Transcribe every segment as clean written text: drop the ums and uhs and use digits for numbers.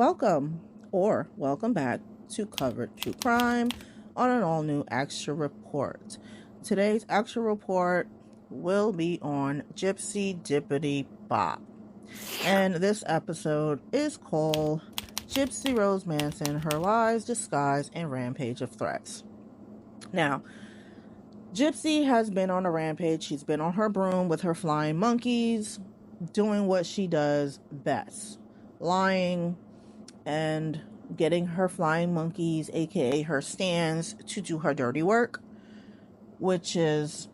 welcome or welcome back to Covered True Crime on an all-new extra report. Today's extra report will be on Gypsy Dippity Bop. And this episode is called Gypsy Rose Manson, Her Lies, Disguise, and Rampage of Threats. Now, Gypsy has been on a rampage. She's been on her broom with her flying monkeys, doing what she does best. Lying and getting her flying monkeys, aka her stands, to do her dirty work, which is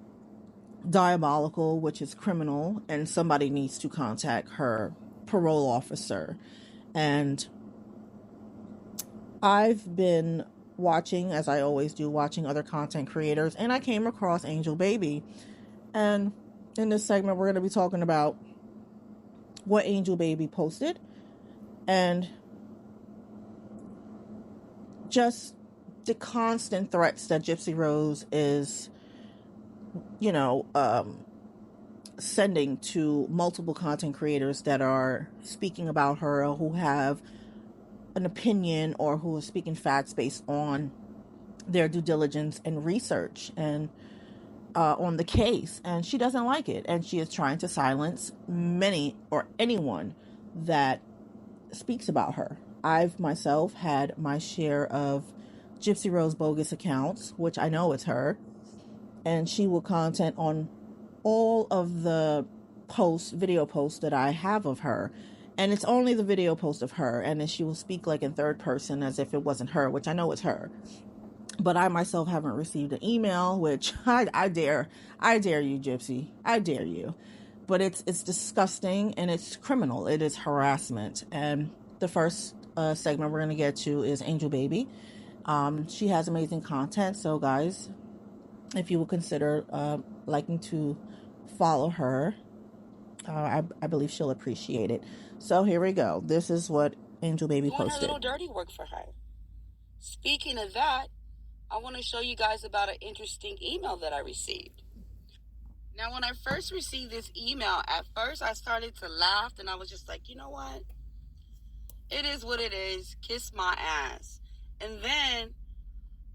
diabolical, which is criminal, and somebody needs to contact her parole officer. And I've been watching, as I always do, watching other content creators, and I came across Angel Baby. And in this segment, we're going to be talking about what Angel Baby posted and just the constant threats that Gypsy Rose is, sending to multiple content creators that are speaking about her, or who have an opinion, or who are speaking facts based on their due diligence and research and on the case. And she doesn't like it, and she is trying to silence many or anyone that speaks about her. I've myself had my share of Gypsy Rose bogus accounts, which I know it's her, and she will comment on all of the video posts that I have of her, and it's only the video post of her, and then she will speak like in third person as if it wasn't her, which I know it's her. But I myself haven't received an email, which I dare you, Gypsy, I dare you. But it's disgusting, and it's criminal. It is harassment. And the first segment we're going to get to is Angel Baby. She has amazing content, so guys, if you will consider liking to follow her, I believe she'll appreciate it. So here we go. This is what Angel Baby posted. Doing her little dirty work for her. Speaking of that, I want to show you guys about an interesting email that I received. Now, when I first received this email, at first I started to laugh, and I was just like, you know what? It is what it is. Kiss my ass. And then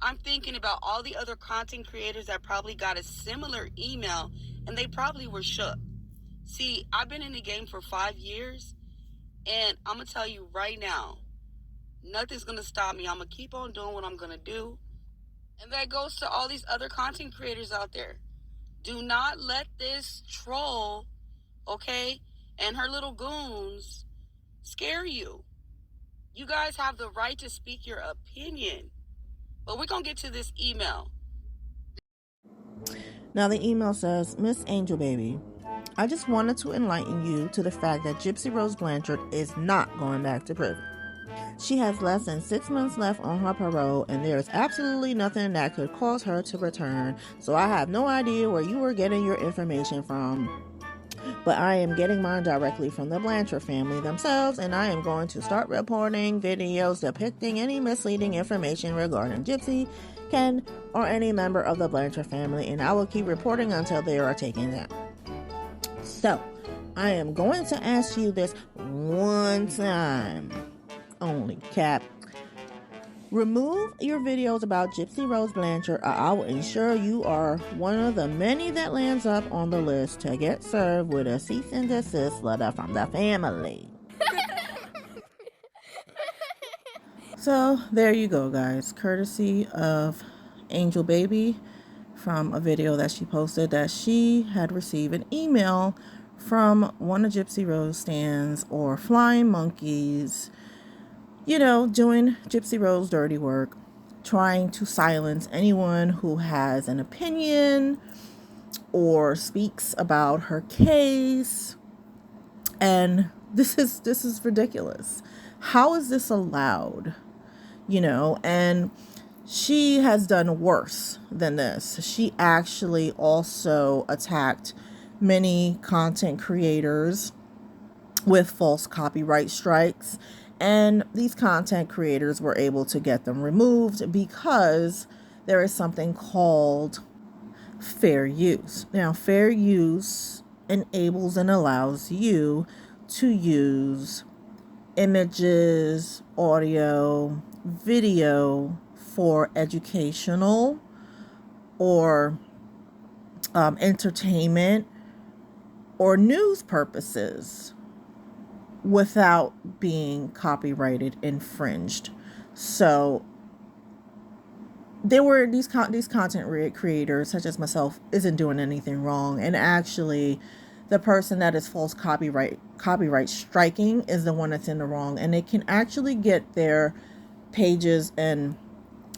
I'm thinking about all the other content creators that probably got a similar email, and they probably were shook. See, I've been in the game for 5 years, and I'm going to tell you right now, nothing's going to stop me. I'm going to keep on doing what I'm going to do. And that goes to all these other content creators out there. Do not let this troll, okay, and her little goons scare you. You guys have the right to speak your opinion. But we're going to get to this email. Now the email says, Miss Angel Baby, I just wanted to enlighten you to the fact that Gypsy Rose Blanchard is not going back to prison. She has less than 6 months left on her parole, and there is absolutely nothing that could cause her to return, so I have no idea where you were getting your information from. But I am getting mine directly from the Blanchard family themselves, and I am going to start reporting videos depicting any misleading information regarding Gypsy, Ken, or any member of the Blanchard family, and I will keep reporting until they are taken down. So, I am going to ask you this one time only, Cap. Remove your videos about Gypsy Rose Blanchard, or I will ensure you are one of the many that lands up on the list to get served with a cease and desist letter from the family. So there you go, guys. Courtesy of Angel Baby, from a video that she posted, that she had received an email from one of Gypsy Rose stands, or flying monkeys, doing Gypsy Rose dirty work, trying to silence anyone who has an opinion or speaks about her case. And this is ridiculous. How is this allowed? And she has done worse than this. She actually also attacked many content creators with false copyright strikes. And these content creators were able to get them removed because there is something called fair use. Now, fair use enables and allows you to use images, audio, video for educational or entertainment or news purposes without being copyrighted infringed. So there were these content creators such as myself isn't doing anything wrong, and actually the person that is false copyright striking is the one that's in the wrong, and they can actually get their pages and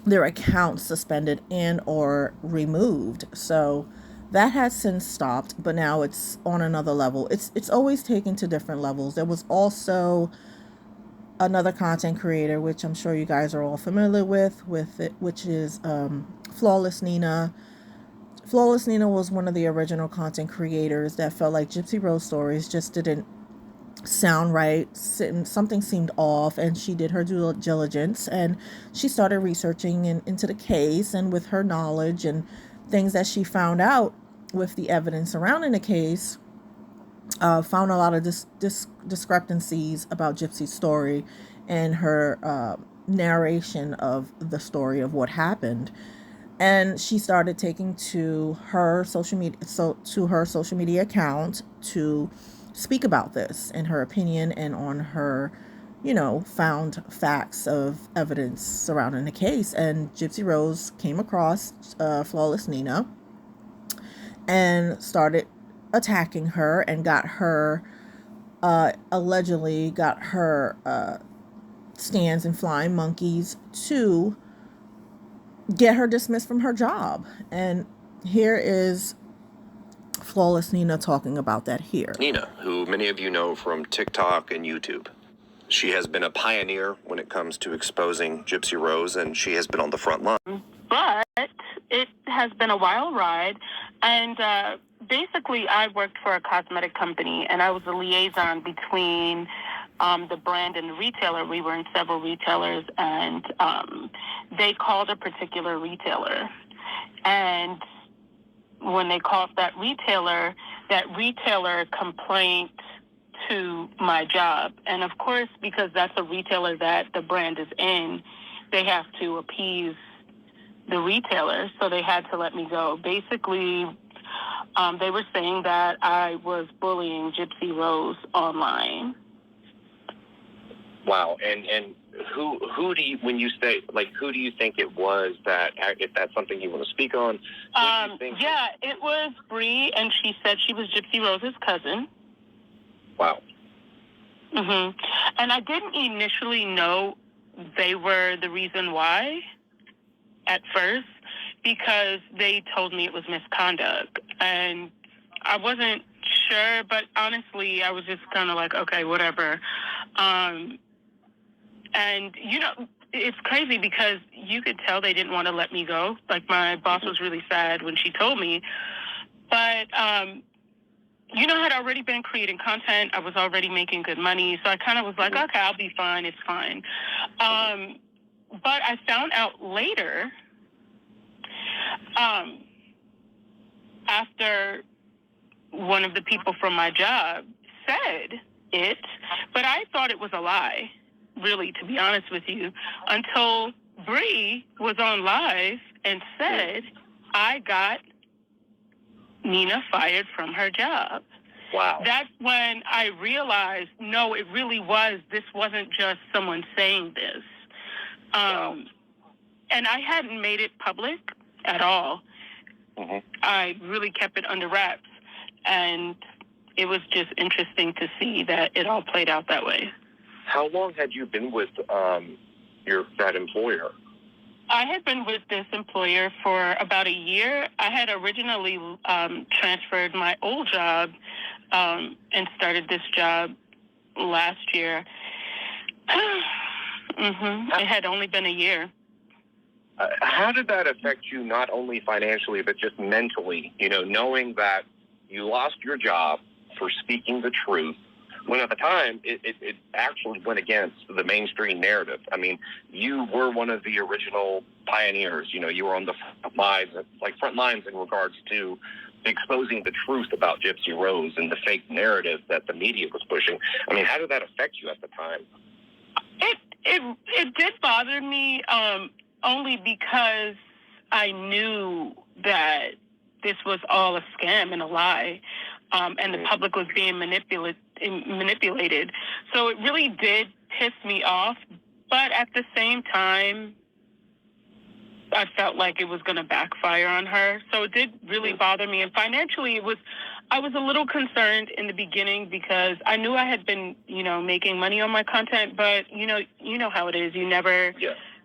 their accounts suspended and or removed. So that has since stopped, but now it's on another level. It's always taken to different levels. There was also another content creator, which I'm sure you guys are all familiar with it, which is Flawless Nina. Flawless Nina was one of the original content creators that felt like Gypsy Rose stories just didn't sound right. Something seemed off, and she did her due diligence and she started researching into the case, and with her knowledge and things that she found out with the evidence surrounding the case, found a lot of discrepancies about Gypsy's story and her narration of the story of what happened. And she started taking to her social media account to speak about this in her opinion and on her, found facts of evidence surrounding the case. And Gypsy Rose came across Flawless Nina and started attacking her and allegedly got her stands and flying monkeys to get her dismissed from her job. And here is Flawless Nina talking about that here. Nina, who many of you know from TikTok and YouTube. She has been a pioneer when it comes to exposing Gypsy Rose, and she has been on the front line. But it has been a wild ride, and basically I worked for a cosmetic company, and I was a liaison between the brand and the retailer. We were in several retailers, and they called a particular retailer. And when they called that retailer complained to my job. And of course, because that's a retailer that the brand is in, they have to appease the retailer, so they had to let me go. Basically, they were saying that I was bullying Gypsy Rose online. Wow, and who do you, when you say, like, who do you think it was that, if that's something you want to speak on? Yeah, it was Bree, and she said she was Gypsy Rose's cousin. Wow. Mm-hmm. And I didn't initially know they were the reason why at first, because they told me it was misconduct. And I wasn't sure, but honestly, I was just kind of like, okay, whatever. And, it's crazy because you could tell they didn't want to let me go. Like, my boss was really sad when she told me. But, I had already been creating content. I was already making good money. So I kind of was like, okay, I'll be fine. It's fine. But I found out later, after one of the people from my job said it, but I thought it was a lie, really, to be honest with you, until Bree was on live and said, I got Nina fired from her job. Wow. That's when I realized, no, it really was. This wasn't just someone saying this. Wow. And I hadn't made it public at all. Mm-hmm. I really kept it under wraps. And it was just interesting to see that it all played out that way. How long had you been with that employer? I had been with this employer for about a year. I had originally transferred my old job and started this job last year. It had only been a year. How did that affect you, not only financially, but just mentally, knowing that you lost your job for speaking the truth, when at the time it actually went against the mainstream narrative? I mean, you were one of the original pioneers. You were on the front lines in regards to exposing the truth about Gypsy Rose and the fake narrative that the media was pushing. I mean, how did that affect you at the time? It did bother me, only because I knew that this was all a scam and a lie, and the public was being manipulated. So it really did piss me off. But at the same time, I felt like it was going to backfire on her. So it did really bother me. And financially, I was a little concerned in the beginning because I knew I had been, making money on my content, but you know how it is. You never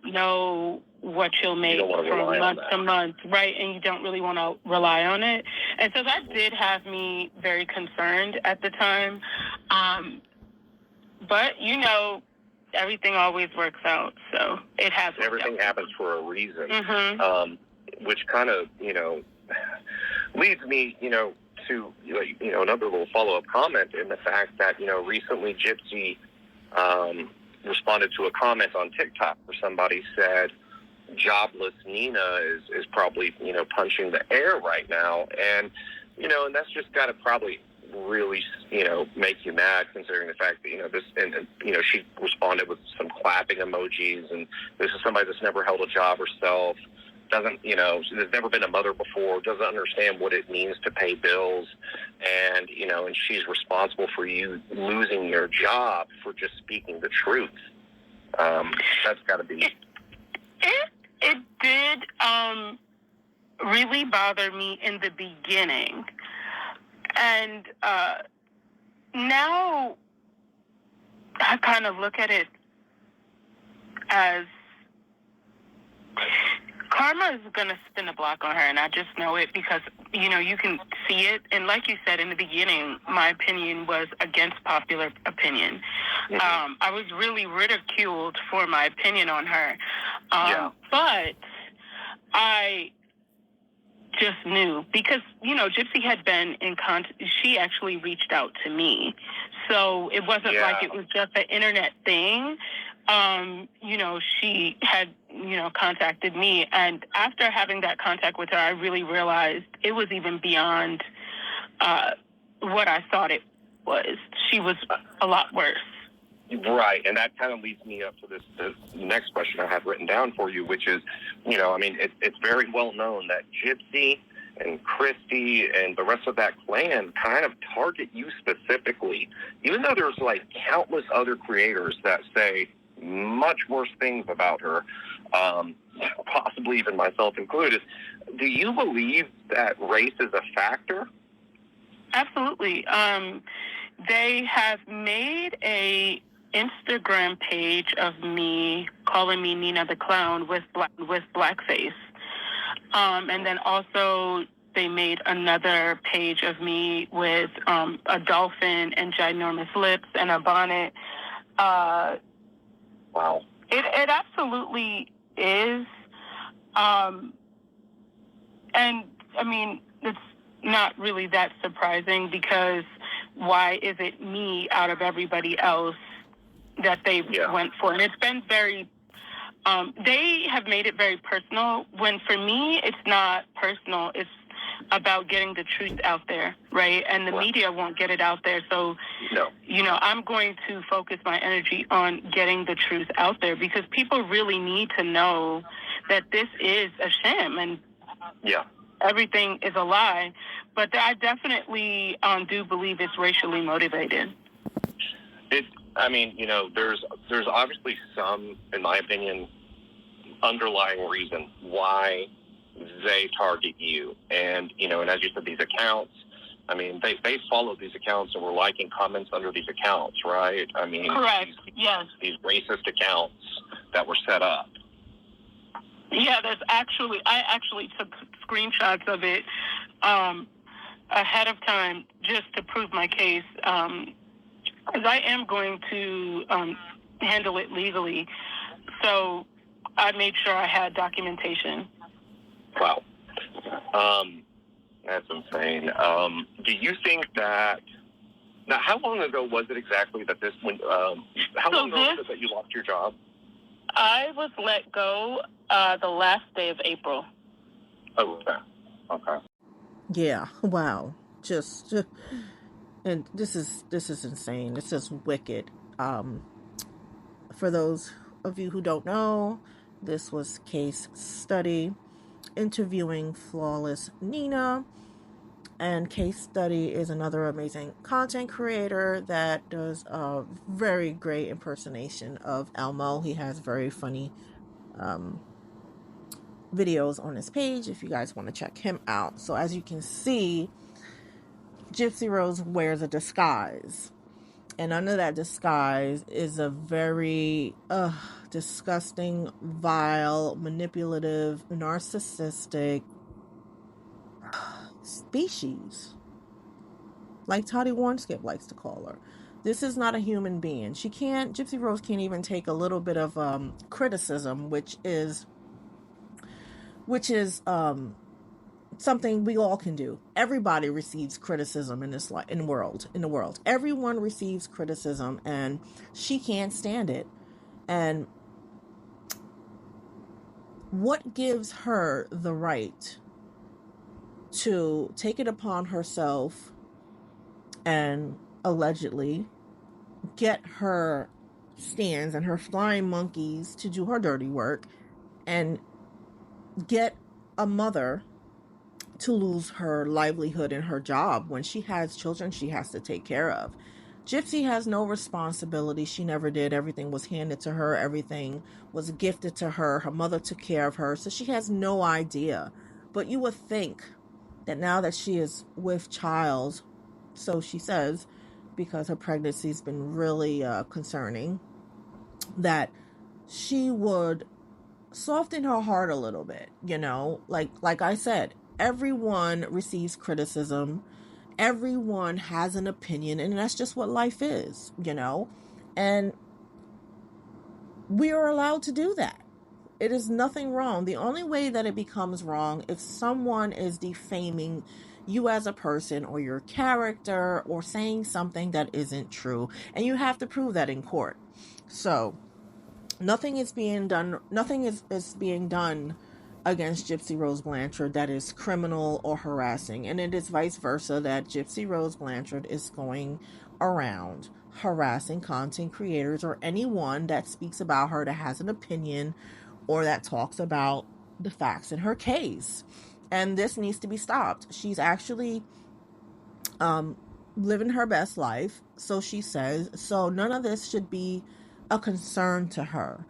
know what you'll make from month to month, right? And you don't really want to rely on it. And so that did have me very concerned at the time. But everything always works out, so it has. Everything happens for a reason, which kind of, leads me, to, another little follow-up comment in the fact that, recently Gypsy responded to a comment on TikTok where somebody said, jobless Nina is probably, punching the air right now. And, and that's just got to probably really, make you mad considering the fact that, this, and she responded with some clapping emojis, and this is somebody that's never held a job herself, doesn't, has never been a mother before, doesn't understand what it means to pay bills, and, and she's responsible for you losing your job for just speaking the truth. That's got to be... It did really bother me in the beginning. And now I kind of look at it as karma is going to spin a block on her, and I just know it because, you can see it. And like you said in the beginning, my opinion was against popular opinion. I was really ridiculed for my opinion on her. But I just knew because, Gypsy had been in contact. She actually reached out to me. So it wasn't like it was just an internet thing. She had, contacted me. And after having that contact with her, I really realized it was even beyond what I thought it was. She was a lot worse. Right, and that kind of leads me up to this next question I have written down for you, which is, it's very well known that Gypsy and Christy and the rest of that clan kind of target you specifically, even though there's countless other creators that say much worse things about her, possibly even myself included. Do you believe that race is a factor? Absolutely. They have made a Instagram page of me calling me Nina the Clown with blackface. And then also they made another page of me with a dolphin and ginormous lips and a bonnet. Wow. It absolutely is. And I mean, it's not really that surprising because why is it me out of everybody else that they went for? And it's been very, they have made it very personal when for me, it's not personal. It's about getting the truth out there, right? And the media won't get it out there. So, I'm going to focus my energy on getting the truth out there because people really need to know that this is a sham and everything is a lie. But I definitely do believe it's racially motivated. There's obviously some, in my opinion, underlying reason why they target you. And, and as you said, these accounts, they followed these accounts and were liking comments under these accounts, right? Correct. Yes. These racist accounts that were set up. Yeah, I actually took screenshots of it ahead of time just to prove my case. Because I am going to handle it legally. So I made sure I had documentation. Wow. That's insane. Do you think that... Now, how long ago was it exactly that this... how long ago was it that you lost your job? I was let go the last day of April. Oh, okay. Yeah, wow. Just and this is insane. This is wicked. For those of you who don't know, this was Case Study interviewing Flawless Nina. And Case Study is another amazing content creator that does a very great impersonation of Elmo. He has very funny videos on his page if you guys want to check him out. So as you can see, Gypsy Rose wears a disguise. And under that disguise is a very disgusting, vile, manipulative, narcissistic species. Like Toddy Warnskip likes to call her. This is not a human being. Gypsy Rose can't even take a little bit of criticism, which is something we all can do. Everybody receives criticism in this in the world. Everyone receives criticism, and she can't stand it. And what gives her the right to take it upon herself and allegedly get her stands and her flying monkeys to do her dirty work and get a mother to lose her livelihood and her job when she has children she has to take care of? Gypsy has no responsibility. She never did. Everything was handed to her. Everything was gifted to her. Her mother took care of her, so she has no idea. But you would think that now that she is with child, so she says, because her pregnancy's been really concerning, that she would soften her heart a little bit, like I said, everyone receives criticism, everyone has an opinion, and that's just what life is, and we are allowed to do that. It is nothing wrong. The only way that it becomes wrong if someone is defaming you as a person or your character or saying something that isn't true, and you have to prove that in court. So nothing is being done against Gypsy Rose Blanchard that is criminal or harassing, and it is vice versa, that Gypsy Rose Blanchard is going around harassing content creators or anyone that speaks about her, that has an opinion, or that talks about the facts in her case. And this needs to be stopped. She's actually living her best life, so she says, so none of this should be a concern to her.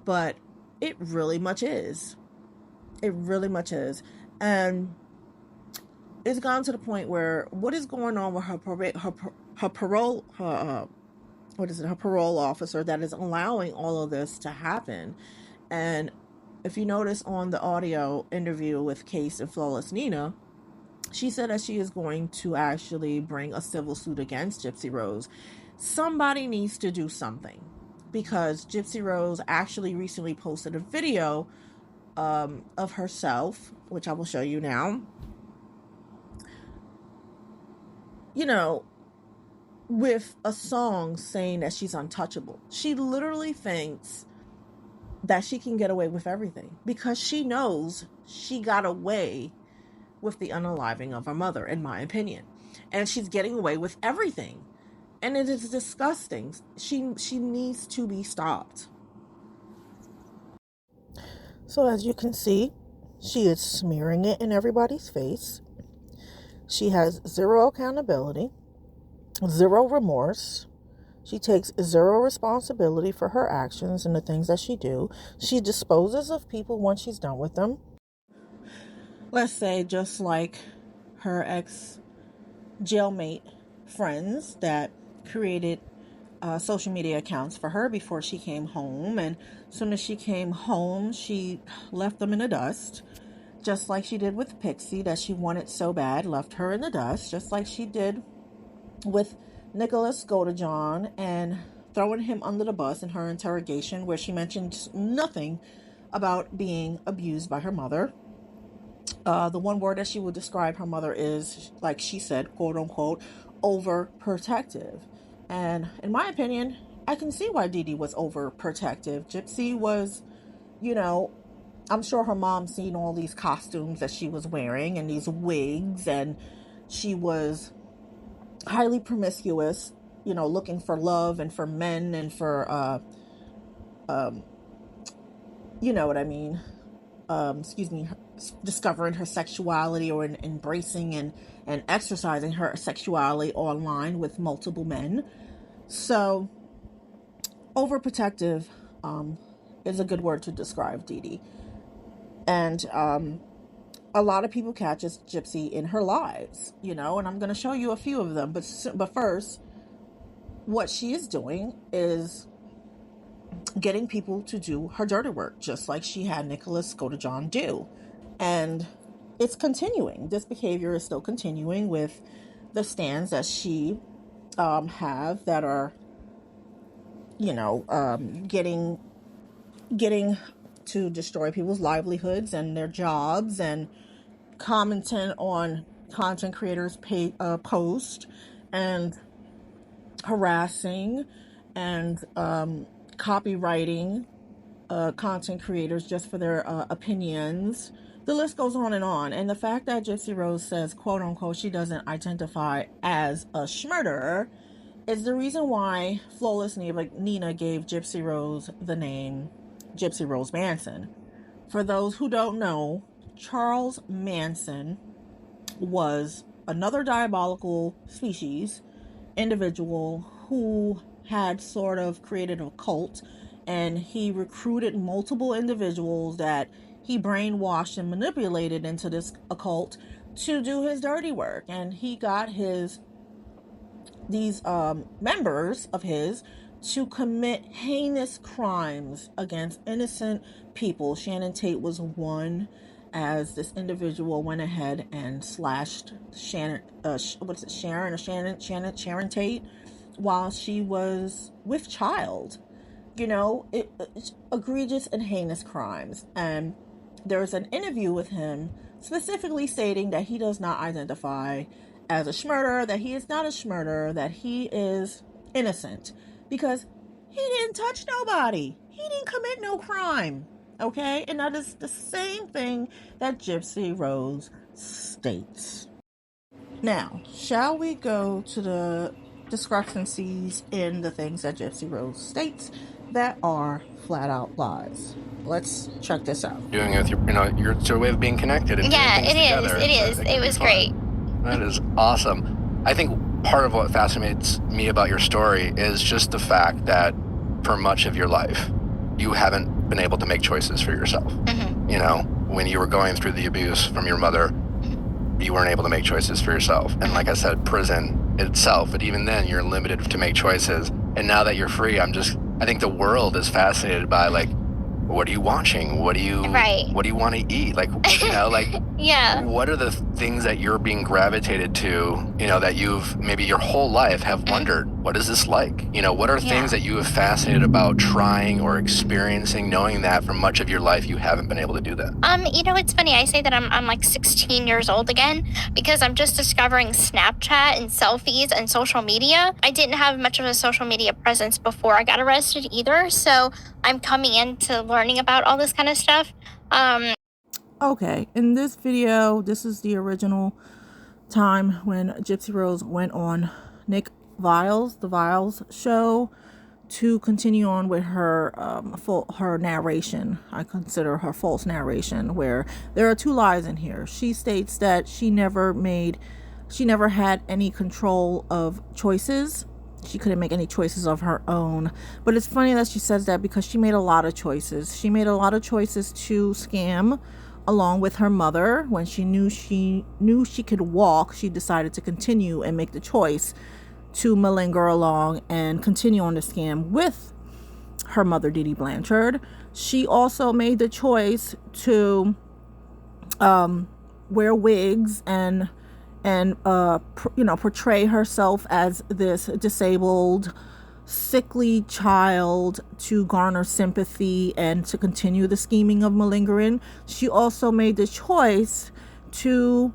But it really much is. It really much is. And it's gone to the point where what is going on with her parole officer that is allowing all of this to happen. And if you notice on the audio interview with Case and Flawless Nina, she said that she is going to actually bring a civil suit against Gypsy Rose. Somebody needs to do something, because Gypsy Rose actually recently posted a video of herself, which I will show you now, with a song saying that she's untouchable. She literally thinks that she can get away with everything because she knows she got away with the unaliving of her mother, in my opinion. And she's getting away with everything. And it is disgusting. She needs to be stopped. So as you can see, she is smearing it in everybody's face. She has zero accountability, zero remorse. She takes zero responsibility for her actions and the things that she do. She disposes of people once she's done with them. Let's say just like her ex-jailmate friends that created social media accounts for her before she came home. And as soon as she came home, she left them in the dust. Just like she did with Pixie, that she wanted so bad, left her in the dust. Just like she did with Nicholas Godejohn and throwing him under the bus in her interrogation, where she mentioned nothing about being abused by her mother. The one word that she would describe her mother is, like she said, quote unquote, overprotective. And in my opinion, I can see why Dee Dee was overprotective. Gypsy was, I'm sure her mom seen all these costumes that she was wearing and these wigs, and she was highly promiscuous, looking for love and for men and for you know what I mean, discovering her sexuality or embracing and exercising her sexuality online with multiple men. So overprotective is a good word to describe Dee Dee. And a lot of people catch Gypsy in her lives, and I'm going to show you a few of them. But first, what she is doing is getting people to do her dirty work, just like she had Nicholas John do. And it's continuing. This behavior is still continuing with the stands that she have that are, getting to destroy people's livelihoods and their jobs, and commenting on content creators' post, and harassing and copywriting content creators just for their opinions. The list goes on. And the fact that Gypsy Rose says, quote unquote, she doesn't identify as a schmurderer is the reason why Flawless Nina gave Gypsy Rose the name Gypsy Rose Manson. For those who don't know, Charles Manson was another diabolical species individual who had sort of created a cult, and he recruited multiple individuals that he brainwashed and manipulated into this occult to do his dirty work. And he got these members of his to commit heinous crimes against innocent people. Shannon Tate was one, as this individual went ahead and slashed Sharon Tate while she was with child. It's egregious and heinous crimes. And there's an interview with him specifically stating that he does not identify as a schmurderer, that he is not a schmurderer, that he is innocent because he didn't touch nobody. He didn't commit no crime. Okay? And that is the same thing that Gypsy Rose states. Now, shall we go to the discrepancies in the things that Gypsy Rose states that are flat out lies? Let's check this out. Doing it with your way of being connected and yeah, doing things together. It is. It was great. That is awesome. I think part of what fascinates me about your story is just the fact that for much of your life, you haven't been able to make choices for yourself. Mm-hmm. When you were going through the abuse from your mother, you weren't able to make choices for yourself. And like I said, prison itself, but even then you're limited to make choices. And now that you're free, I think the world is fascinated by what are you watching? What do you want to eat? Yeah. What are the things that you're being gravitated to, that you've maybe your whole life have wondered, what is this like? What are things that you have fascinated about trying or experiencing, knowing that for much of your life you haven't been able to do that? It's funny. I say that I'm like 16 years old again because I'm just discovering Snapchat and selfies and social media. I didn't have much of a social media presence before I got arrested either. So I'm coming into learning about all this kind of stuff. Okay, in this video, this is the original time when Gypsy Rose went on the Viall's show to continue on with her her narration. I consider her false narration, where there are two lies in here. She states that she never had any control of choices. She couldn't make any choices of her own. But it's funny that she says that because she made a lot of choices. She made a lot of choices to scam along with her mother. When she knew she could walk, she decided to continue and make the choice to malinger along and continue on the scam with her mother, Dee Dee Blanchard. She also made the choice to wear wigs and portray herself as this disabled, sickly child to garner sympathy and to continue the scheming of malingering. She also made the choice to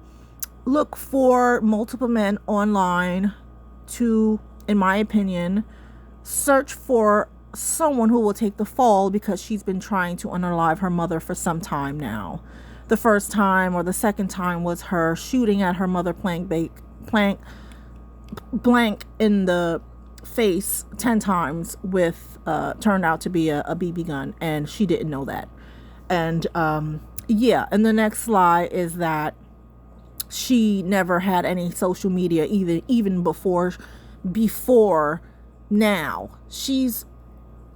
look for multiple men online to, in my opinion, search for someone who will take the fall, because she's been trying to unalive her mother for some time now. The first time or the second time was her shooting at her mother blank in the face 10 times with turned out to be a BB gun, and she didn't know that. And yeah, and the next lie is that she never had any social media even before now. She's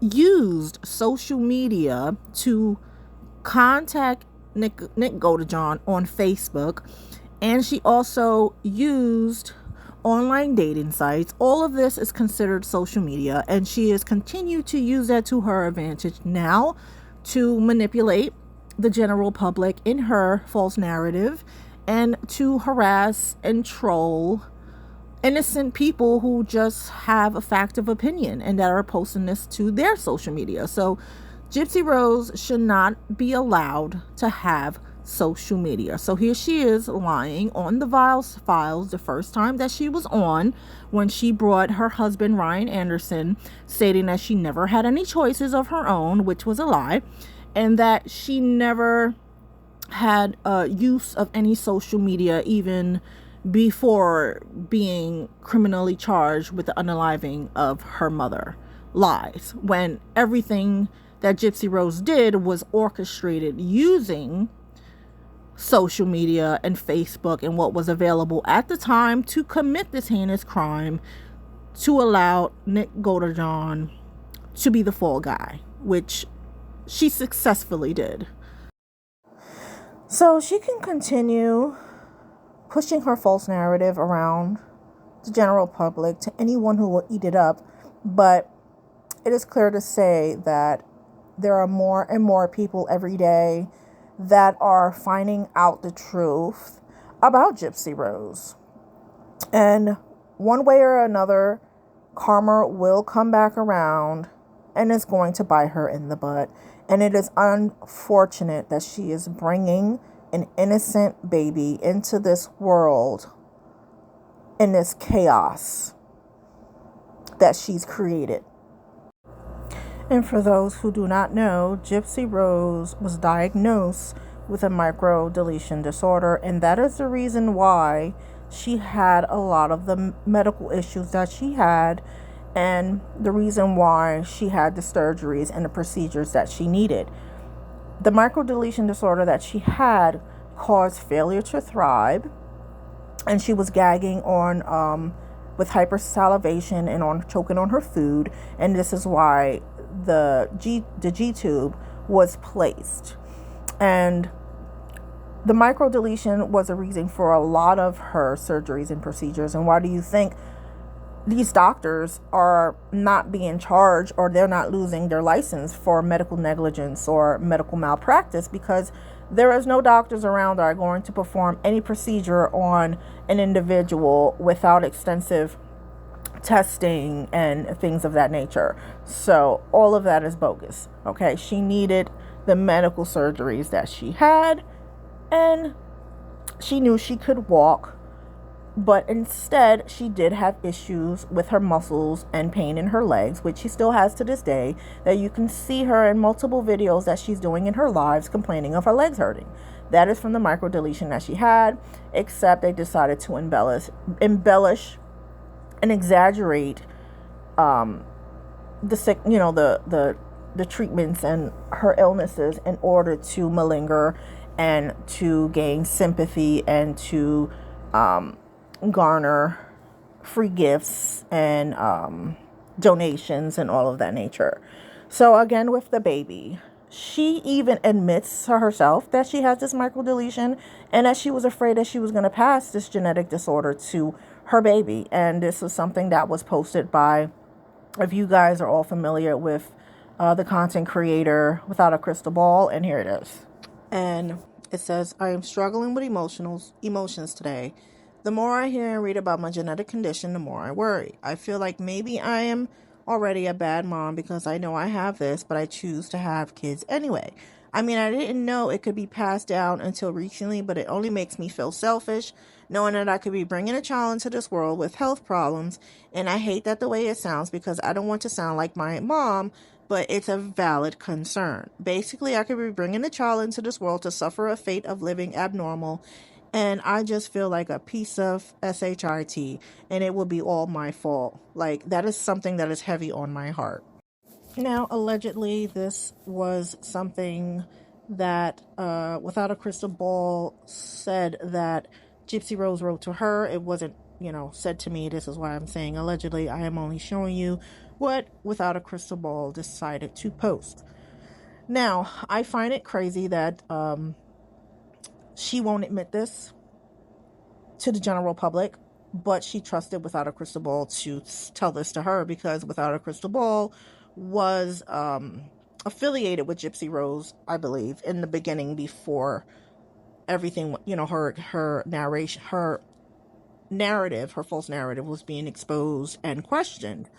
used social media to contact Nick Godejohn on Facebook, and she also used online dating sites. All of this is considered social media, and she has continued to use that to her advantage now to manipulate the general public in her false narrative and to harass and troll innocent people who just have a fact of opinion and that are posting this to their social media. So Gypsy Rose should not be allowed to have social media. So here she is lying on the Viall files the first time that she was on, when she brought her husband Ryan Anderson, stating that she never had any choices of her own, which was a lie, and that she never had use of any social media even before being criminally charged with the unaliving of her mother. Lies, when everything that Gypsy Rose did was orchestrated using social media and Facebook and what was available at the time to commit this heinous crime, to allow Nick Godejohn to be the fall guy, which she successfully did. So she can continue pushing her false narrative around the general public to anyone who will eat it up, but it is clear to say that there are more and more people every day that are finding out the truth about Gypsy Rose. And one way or another, karma will come back around and is going to bite her in the butt. And it is unfortunate that she is bringing an innocent baby into this world in this chaos that she's created. And for those who do not know, Gypsy Rose was diagnosed with a microdeletion disorder, and that is the reason why she had a lot of the medical issues that she had, and the reason why she had the surgeries and the procedures that she needed. The microdeletion disorder that she had caused failure to thrive, and she was gagging on with hypersalivation and on choking on her food, and this is why the G tube was placed. And the microdeletion was a reason for a lot of her surgeries and procedures. And why do you think these doctors are not being charged, or they're not losing their license for medical negligence or medical malpractice? Because there is no doctors around that are going to perform any procedure on an individual without extensive testing and things of that nature. So all of that is bogus. Okay, she needed the medical surgeries that she had, and she knew she could walk, but instead she did have issues with her muscles and pain in her legs, which she still has to this day, that you can see her in multiple videos that she's doing in her lives complaining of her legs hurting. That is from the microdeletion that she had, except they decided to embellish and exaggerate the treatments and her illnesses in order to malinger and to gain sympathy and to garner free gifts and donations and all of that nature. So again, with the baby, she even admits to herself that she has this microdeletion and that she was afraid that she was going to pass this genetic disorder to her baby. And this is something that was posted by, if you guys are all familiar with the content creator Without a Crystal Ball, and here it is. And it says, I am struggling with emotions today. The more I hear and read about my genetic condition, the more I worry. I feel like maybe I am already a bad mom because I know I have this, but I choose to have kids anyway. I mean, I didn't know it could be passed down until recently, but it only makes me feel selfish, knowing that I could be bringing a child into this world with health problems. And I hate that the way it sounds because I don't want to sound like my mom, but it's a valid concern. Basically, I could be bringing a child into this world to suffer a fate of living abnormal, and I just feel like a piece of shit, and it will be all my fault. Like, that is something that is heavy on my heart. Now, allegedly, this was something that Without a Crystal Ball said that Gypsy Rose wrote to her. It wasn't, said to me. This is why I'm saying allegedly. I am only showing you what Without a Crystal Ball decided to post. Now, I find it crazy that she won't admit this to the general public, but she trusted Without a Crystal Ball to tell this to her, because Without a Crystal Ball was affiliated with Gypsy Rose, I believe, in the beginning, before everything, her narration, her narrative, her false narrative was being exposed and questioned.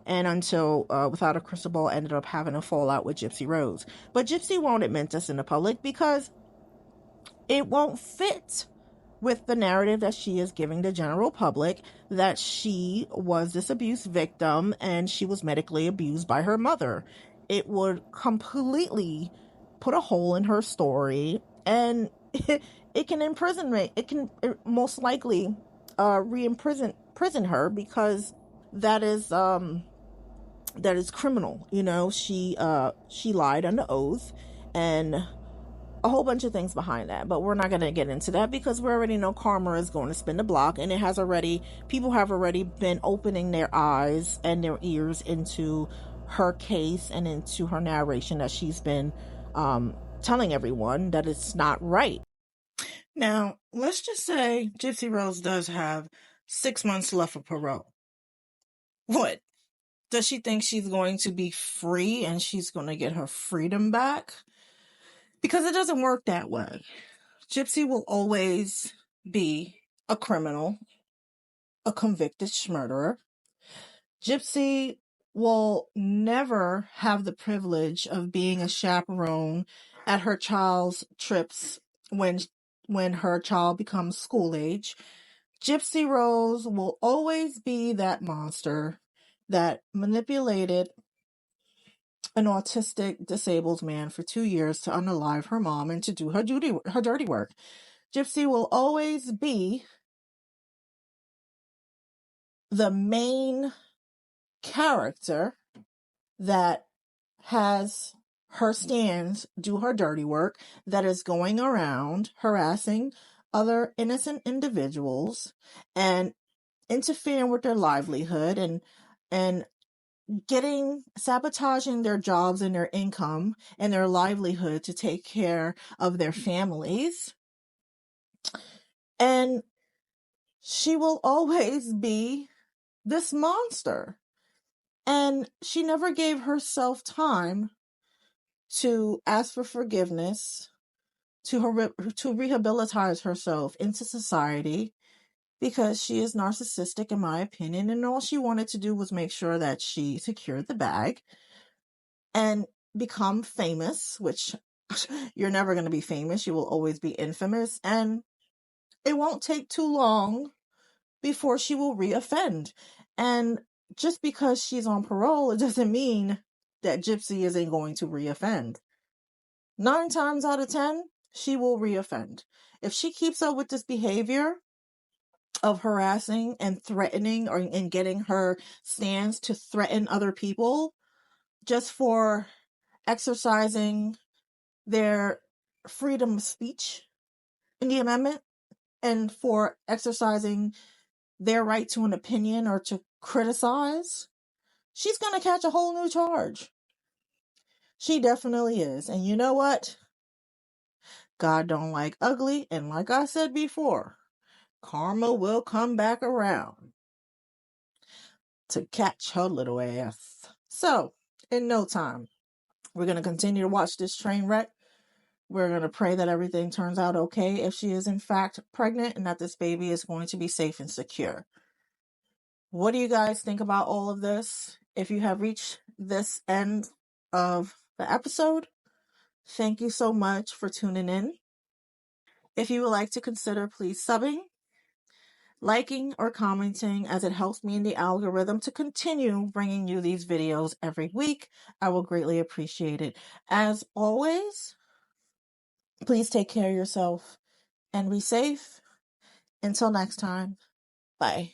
And until Without a Crystal Ball ended up having a fallout with Gypsy Rose. But Gypsy won't admit this in the public because it won't fit with the narrative that she is giving the general public, that she was this abuse victim and she was medically abused by her mother. It would completely put a hole in her story, and it can most likely prison her, because that is criminal. She lied under oath, and a whole bunch of things behind that, but we're not going to get into that because we already know karma is going to spin the block, and people have already been opening their eyes and their ears into her case and into her narration that she's been telling everyone that it's not right. Now, let's just say Gypsy Rose does have 6 months left of parole. What? Does she think she's going to be free and she's going to get her freedom back? Because it doesn't work that way. Gypsy will always be a criminal, a convicted murderer. Gypsy will never have the privilege of being a chaperone at her child's trips when her child becomes school age. Gypsy Rose will always be that monster that manipulated an autistic, disabled man for 2 years to unalive her mom and to do her dirty work. Gypsy will always be the main character that has her stands, do her dirty work, that is going around harassing other innocent individuals and interfering with their livelihood and sabotaging their jobs and their income and their livelihood to take care of their families. And she will always be this monster. And she never gave herself time to ask for forgiveness, to rehabilitate herself into society, because she is narcissistic, in my opinion, and all she wanted to do was make sure that she secured the bag and become famous, which you're never going to be famous. You will always be infamous, and it won't take too long before she will reoffend. And just because she's on parole, it doesn't mean that Gypsy isn't going to reoffend. 9 times out of 10, she will reoffend. If she keeps up with this behavior of harassing and threatening and getting her stands to threaten other people just for exercising their freedom of speech in the amendment and for exercising their right to an opinion or to criticize, she's going to catch a whole new charge. She definitely is. And you know what? God don't like ugly, and like I said before, karma will come back around to catch her little ass. So, in no time, we're going to continue to watch this train wreck. We're going to pray that everything turns out okay if she is in fact pregnant, and that this baby is going to be safe and secure. What do you guys think about all of this? If you have reached this end of the episode, thank you so much for tuning in. If you would like to consider, please subbing, liking, or commenting, as it helps me in the algorithm to continue bringing you these videos every week. I will greatly appreciate it. As always, please take care of yourself and be safe. Until next time, bye.